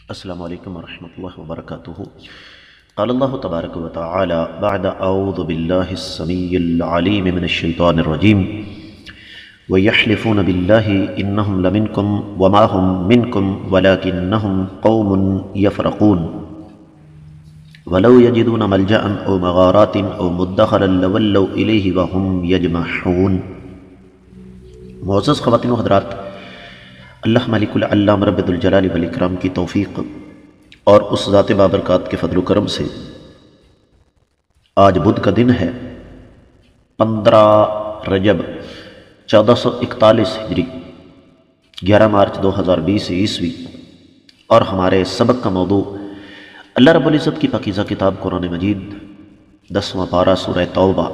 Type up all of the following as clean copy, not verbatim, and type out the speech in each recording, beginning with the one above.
السلام علیکم ورحمۃ اللہ وبرکاتہ۔ قال اللہ تبارک و تعالی بعد اعوذ باللہ السمیع العلیم من الشیطان الرجیم وَيَحْلِفُونَ بِاللَّهِ إِنَّهُمْ لَمِنْكُمْ وَمَا هُمْ مِنْكُمْ وَلَكِنَّهُمْ قَوْمٌ يَفْرَقُونَ وَلَوْ يَجِدُونَ مَلْجَأً أَوْ مَغَارَاتٍ أَوْ مُدَّخَلًا لَوَلَّوْا إِلَيْهِ وَهُمْ يَجْمَحُونَ۔ معزز خواتین و حضرات، اللہ مالک العلام رب الجلال والاکرام کی توفیق اور اس ذات بابرکات کے فضل و کرم سے آج بدھ کا دن ہے 15 رجب 1441 ہجری 11 مارچ 2020 عیسوی، اور ہمارے سبق کا موضوع اللہ رب العزت کی پاکیزہ کتاب قرآن مجید 10واں پارہ سورہ توبہ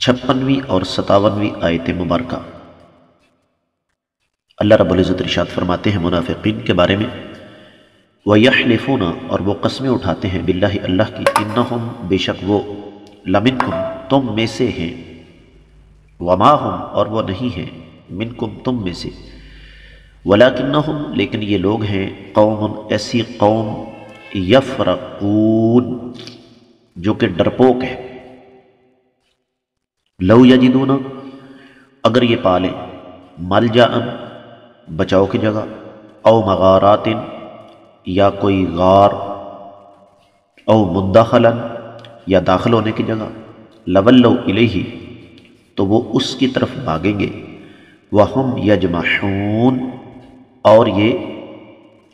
56ویں اور 57ویں آیت مبارکہ۔ اللہ رب العزت ارشاد فرماتے ہیں منافقین کے بارے میں، وَيَحْلِفُونَ، اور وہ قسمیں اٹھاتے ہیں، باللہ اللہ کی، اِنَّهُمْ، بے شک وہ، لَمِنْكُمْ، تم میں سے ہیں، وَمَا هُمْ، اور وہ نہیں ہیں، مِنْكُمْ، تم میں سے، وَلَكِنَّهُمْ، لیکن یہ لوگ ہیں، قوم، ایسی قوم، یفرقون، جو کہ ڈرپوک ہے، لو یجدون، اگر یہ پالیں، ملجأ، بچاؤ کی جگہ، او مغارات، یا کوئی غار، او مدخلا، یا داخل ہونے کی جگہ، لولوا الیہ، تو وہ اس کی طرف بھاگیں گے، وہم یجمحون، اور یہ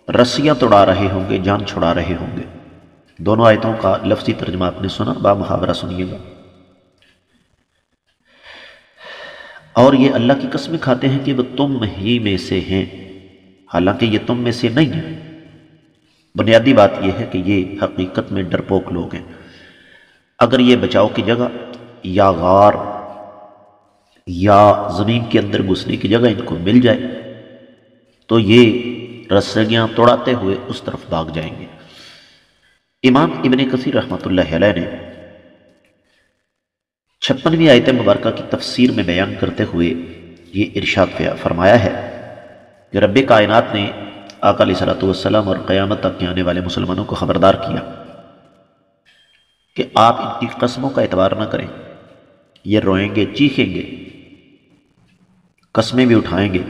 رسیاں توڑا رہے ہوں گے، جان چھڑا رہے ہوں گے۔ دونوں آیتوں کا لفظی ترجمہ آپ نے سنا، با محاورہ سنیے گا۔ اور یہ اللہ کی قسمیں کھاتے ہیں کہ وہ تم ہی میں سے ہیں، حالانکہ یہ تم میں سے نہیں ہیں۔ بنیادی بات یہ ہے کہ یہ حقیقت میں ڈرپوک لوگ ہیں۔ اگر یہ بچاؤ کی جگہ یا غار یا زمین کے اندر گھسنے کی جگہ ان کو مل جائے تو یہ رسیاں توڑاتے ہوئے اس طرف بھاگ جائیں گے۔ امام ابن کثیر رحمۃ اللہ علیہ نے 56ویں آیت مبارکہ کی تفسیر میں بیان کرتے ہوئے یہ ارشاد فرمایا ہے کہ رب کائنات نے آقا علیہ الصلوۃ والسلام اور قیامت تک کے آنے والے مسلمانوں کو خبردار کیا کہ آپ ان کی قسموں کا اعتبار نہ کریں، یہ روئیں گے، چیخیں گے، قسمیں بھی اٹھائیں گے،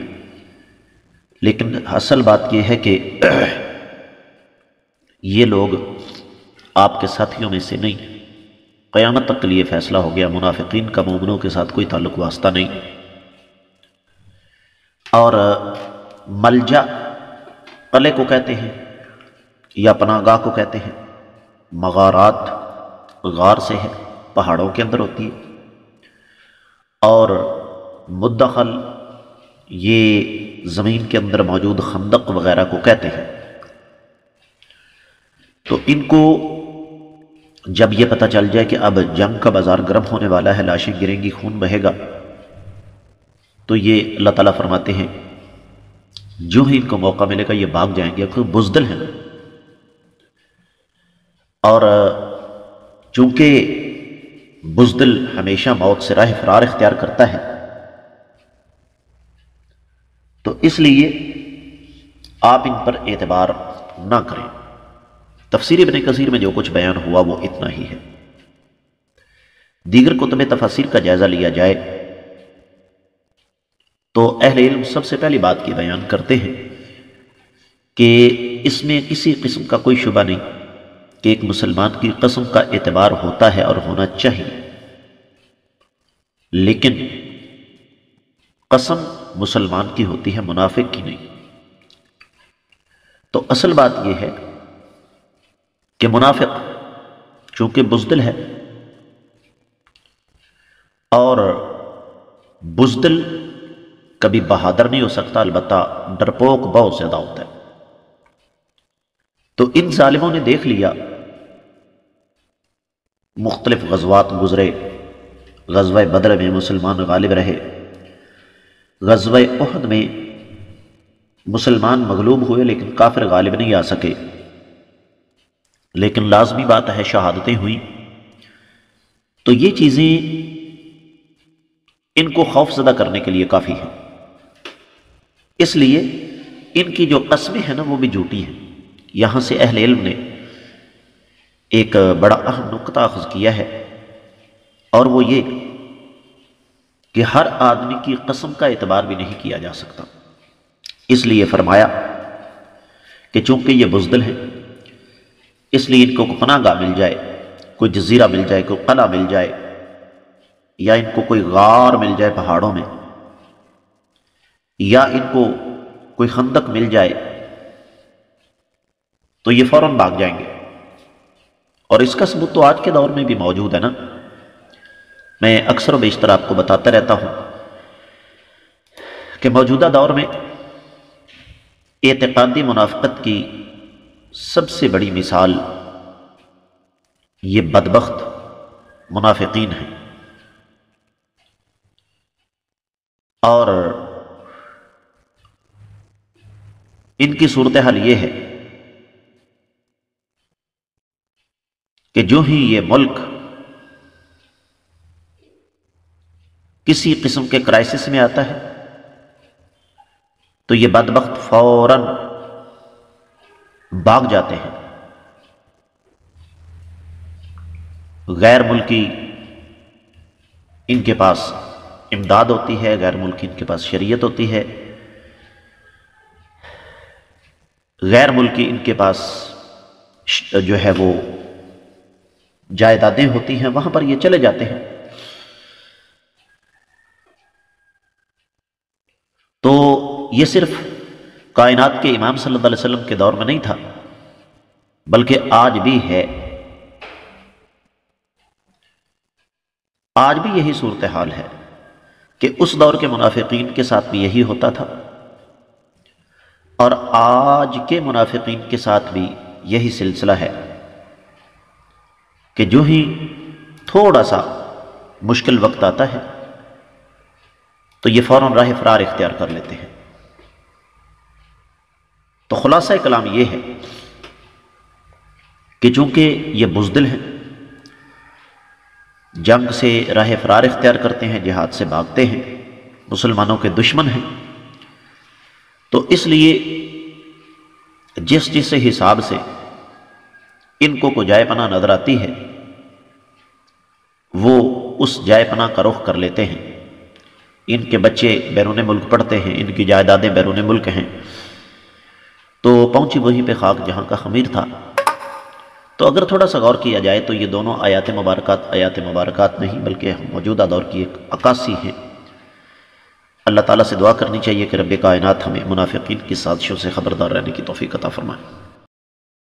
لیکن اصل بات یہ ہے کہ یہ لوگ آپ کے ساتھیوں میں سے نہیں۔ قیامت تک کے لیے فیصلہ ہو گیا، منافقین کا مومنوں کے ساتھ کوئی تعلق واسطہ نہیں۔ اور ملجا قلعے کو کہتے ہیں یا پناہ گاہ کو کہتے ہیں، مغارات غار سے ہے، پہاڑوں کے اندر ہوتی ہے، اور مدخل یہ زمین کے اندر موجود خندق وغیرہ کو کہتے ہیں۔ تو ان کو جب یہ پتہ چل جائے کہ اب جنگ کا بازار گرم ہونے والا ہے، لاشیں گریں گی، خون بہے گا، تو یہ اللہ تعالیٰ فرماتے ہیں جو ہی ان کو موقع ملے گا یہ بھاگ جائیں گے، کیونکہ بزدل ہیں۔ اور چونکہ بزدل ہمیشہ موت سے راہ فرار اختیار کرتا ہے، تو اس لیے آپ ان پر اعتبار نہ کریں۔ تفسیر ابن کثیر میں جو کچھ بیان ہوا وہ اتنا ہی ہے۔ دیگر کتب تفاسیر کا جائزہ لیا جائے تو اہل علم سب سے پہلی بات کی بیان کرتے ہیں کہ اس میں کسی قسم کا کوئی شبہ نہیں کہ ایک مسلمان کی قسم کا اعتبار ہوتا ہے اور ہونا چاہیے، لیکن قسم مسلمان کی ہوتی ہے، منافق کی نہیں۔ تو اصل بات یہ ہے کہ منافق چونکہ بزدل ہے، اور بزدل کبھی بہادر نہیں ہو سکتا، البتہ ڈرپوک بہت زیادہ ہوتا ہے۔ تو ان ظالموں نے دیکھ لیا، مختلف غزوات گزرے، غزوہ بدر میں مسلمان غالب رہے، غزوہ احد میں مسلمان مغلوب ہوئے لیکن کافر غالب نہیں آ سکے، لیکن لازمی بات ہے شہادتیں ہوئیں۔ تو یہ چیزیں ان کو خوف زدہ کرنے کے لیے کافی ہیں، اس لیے ان کی جو قسمیں ہیں نا وہ بھی جھوٹی ہیں۔ یہاں سے اہل علم نے ایک بڑا اہم نقطہ اخذ کیا ہے، اور وہ یہ کہ ہر آدمی کی قسم کا اعتبار بھی نہیں کیا جا سکتا۔ اس لیے فرمایا کہ چونکہ یہ بزدل ہیں، اس لیے ان کو پناہ گاہ مل جائے، کوئی جزیرہ مل جائے، کوئی قلعہ مل جائے، یا ان کو کوئی غار مل جائے پہاڑوں میں، یا ان کو کوئی خندق مل جائے، تو یہ فوراً بھاگ جائیں گے۔ اور اس کا ثبوت تو آج کے دور میں بھی موجود ہے نا۔ میں اکثر و بیشتر آپ کو بتاتا رہتا ہوں کہ موجودہ دور میں اعتقادی منافقت کی سب سے بڑی مثال یہ بدبخت منافقین ہیں، اور ان کی صورتحال یہ ہے کہ جو ہی یہ ملک کسی قسم کے کرائسس میں آتا ہے تو یہ بدبخت فوراً بھاگ جاتے ہیں۔ غیر ملکی ان کے پاس امداد ہوتی ہے، غیر ملکی ان کے پاس شریعت ہوتی ہے، غیر ملکی ان کے پاس جو ہے وہ جائیدادیں ہوتی ہیں، وہاں پر یہ چلے جاتے ہیں۔ تو یہ صرف کائنات کے امام صلی اللہ علیہ وسلم کے دور میں نہیں تھا، بلکہ آج بھی ہے، آج بھی یہی صورتحال ہے کہ اس دور کے منافقین کے ساتھ بھی یہی ہوتا تھا، اور آج کے منافقین کے ساتھ بھی یہی سلسلہ ہے کہ جو ہی تھوڑا سا مشکل وقت آتا ہے تو یہ فوراً راہ فرار اختیار کر لیتے ہیں۔ تو خلاصہ کلام یہ ہے کہ چونکہ یہ بزدل ہیں، جنگ سے راہ فرار اختیار کرتے ہیں، جہاد سے بھاگتے ہیں، مسلمانوں کے دشمن ہیں، تو اس لیے جس حساب سے ان کو جائے پناہ نظر آتی ہے وہ اس جائے پناہ کا رخ کر لیتے ہیں۔ ان کے بچے بیرون ملک پڑھتے ہیں، ان کی جائیدادیں بیرون ملک ہیں، تو پہنچی وہیں پہ خاک جہاں کا خمیر تھا۔ تو اگر تھوڑا سا غور کیا جائے تو یہ دونوں آیات مبارکات نہیں بلکہ موجودہ دور کی ایک عکاسی ہیں۔ اللہ تعالیٰ سے دعا کرنی چاہیے کہ رب کائنات ہمیں منافقین کی سازشوں سے خبردار رہنے کی توفیق عطا فرمائے۔